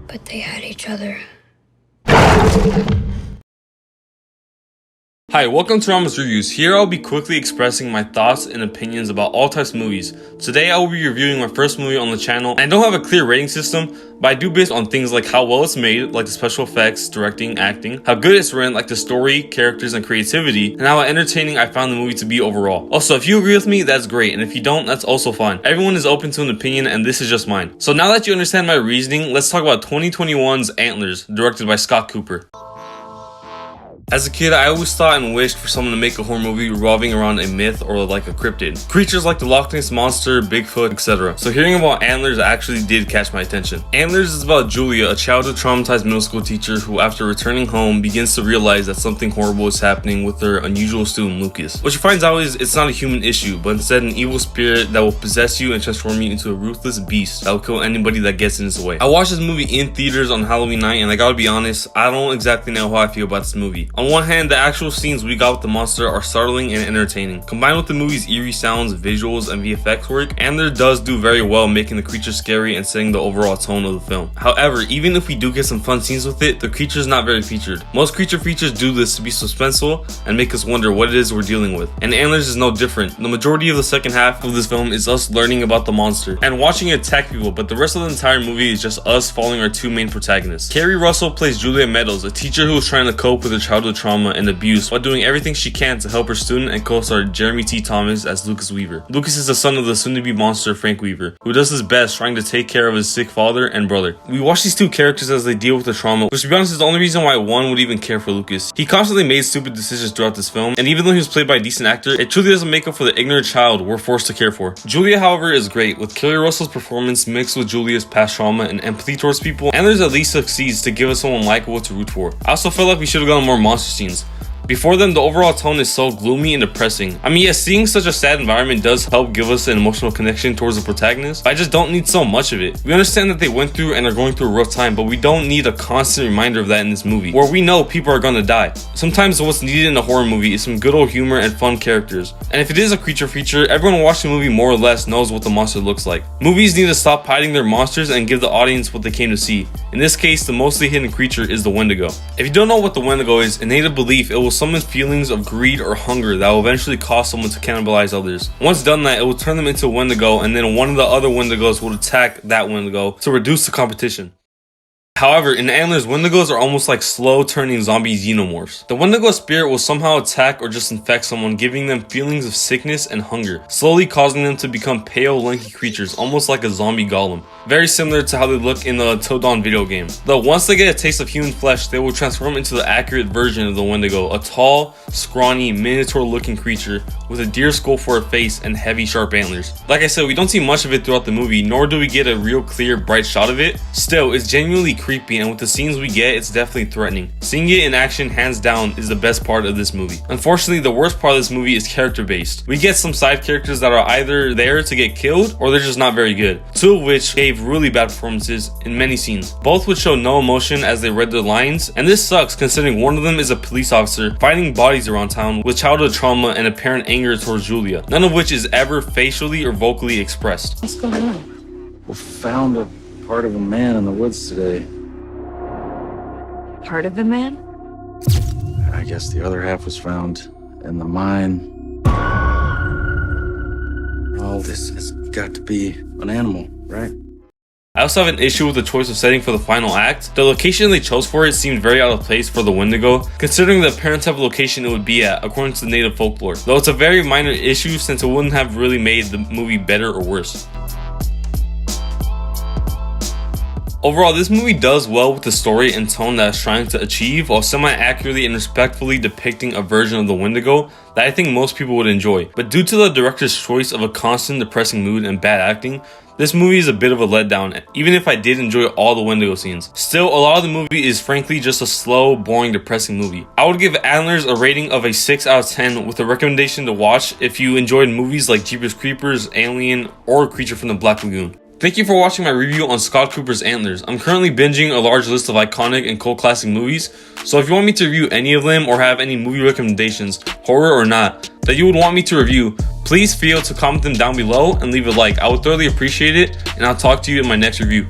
but they had each other. Hi, welcome to Ramos Reviews. Here I'll be quickly expressing my thoughts and opinions about all types of movies. Today I will be reviewing my first movie on the channel. I don't have a clear rating system, but I do based on things like how well it's made, like the special effects, directing, acting, how good it's written, like the story, characters, and creativity, and how entertaining I found the movie to be overall. Also, if you agree with me, that's great, and if you don't, that's also fine. Everyone is open to an opinion, and this is just mine. So now that you understand my reasoning, let's talk about 2021's Antlers, directed by Scott Cooper. As a kid, I always thought and wished for someone to make a horror movie revolving around a myth or like a cryptid. Creatures like the Loch Ness Monster, Bigfoot, etc. So hearing about Antlers actually did catch my attention. Antlers is about Julia, a childhood traumatized middle school teacher who, after returning home, begins to realize that something horrible is happening with her unusual student Lucas. What she finds out is it's not a human issue, but instead an evil spirit that will possess you and transform you into a ruthless beast that will kill anybody that gets in its way. I watched this movie in theaters on Halloween night, and I gotta be honest, I don't exactly know how I feel about this movie. On one hand, the actual scenes we got with the monster are startling and entertaining. Combined with the movie's eerie sounds, visuals, and VFX work, Antlers does do very well making the creature scary and setting the overall tone of the film. However, even if we do get some fun scenes with it, the creature is not very featured. Most creature features do this to be suspenseful and make us wonder what it is we're dealing with, and Antlers is no different. The majority of the second half of this film is us learning about the monster and watching it attack people, but the rest of the entire movie is just us following our two main protagonists. Keri Russel plays Julia Meadows, a teacher who is trying to cope with her childhood trauma and abuse while doing everything she can to help her student and co-star Jeremy T. Thomas as Lucas Weaver. Lucas is the son of the soon-to-be monster Frank Weaver, who does his best trying to take care of his sick father and brother. We watch these two characters as they deal with the trauma, which to be honest is the only reason why one would even care for Lucas. He constantly made stupid decisions throughout this film, and even though he was played by a decent actor, it truly doesn't make up for the ignorant child we're forced to care for. Julia, however, is great, with Keri Russell's performance mixed with Julia's past trauma and empathy towards people. Antlers at least succeeds to give us someone likable to root for. I also felt like we should have gotten more monster scenes. Before them, the overall tone is so gloomy and depressing. I mean, yes, seeing such a sad environment does help give us an emotional connection towards the protagonist, but I just don't need so much of it. We understand that they went through and are going through a rough time, but we don't need a constant reminder of that in this movie, where we know people are gonna die. Sometimes what's needed in a horror movie is some good old humor and fun characters. And if it is a creature feature, everyone watching the movie more or less knows what the monster looks like. Movies need to stop hiding their monsters and give the audience what they came to see. In this case, the mostly hidden creature is the Wendigo. If you don't know what the Wendigo is, a native belief, it will summon feelings of greed or hunger that will eventually cause someone to cannibalize others. Once done that, it will turn them into a Wendigo, and then one of the other Wendigos will attack that Wendigo to reduce the competition. However, in Antlers, Wendigos are almost like slow-turning zombie xenomorphs. The Wendigo spirit will somehow attack or just infect someone, giving them feelings of sickness and hunger, slowly causing them to become pale, lanky creatures, almost like a zombie golem. Very similar to how they look in the Till Dawn video game. Though once they get a taste of human flesh, they will transform into the accurate version of the Wendigo, a tall, scrawny, minotaur-looking creature with a deer skull for a face and heavy, sharp antlers. Like I said, we don't see much of it throughout the movie, nor do we get a real clear, bright shot of it. Still, it's genuinely creepy, and with the scenes we get, it's definitely threatening. Seeing it in action, hands down, is the best part of this movie. Unfortunately, the worst part of this movie is character-based. We get some side characters that are either there to get killed, or they're just not very good. Two of which gave really bad performances in many scenes. Both would show no emotion as they read their lines, and this sucks considering one of them is a police officer finding bodies around town with childhood trauma and apparent anger towards Julia, none of which is ever facially or vocally expressed. What's going on? We found a part of a man in the woods today. Part of the man? I guess the other half was found in the mine. Oh, this has got to be an animal, right? I also have an issue with the choice of setting for the final act. The location they chose for it seemed very out of place for the Wendigo, considering the apparent type of location it would be at, according to the native folklore. Though it's a very minor issue since it wouldn't have really made the movie better or worse. Overall, this movie does well with the story and tone that it's trying to achieve, while semi-accurately and respectfully depicting a version of the Wendigo that I think most people would enjoy. But due to the director's choice of a constant depressing mood and bad acting, this movie is a bit of a letdown, even if I did enjoy all the Wendigo scenes. Still, a lot of the movie is frankly just a slow, boring, depressing movie. I would give Antlers a rating of a 6 out of 10 with a recommendation to watch if you enjoyed movies like Jeepers Creepers, Alien, or Creature from the Black Lagoon. Thank you for watching my review on Scott Cooper's Antlers. I'm currently binging a large list of iconic and cult classic movies, so if you want me to review any of them or have any movie recommendations, horror or not, that you would want me to review, please feel to comment them down below and leave a like. I would thoroughly appreciate it, and I'll talk to you in my next review.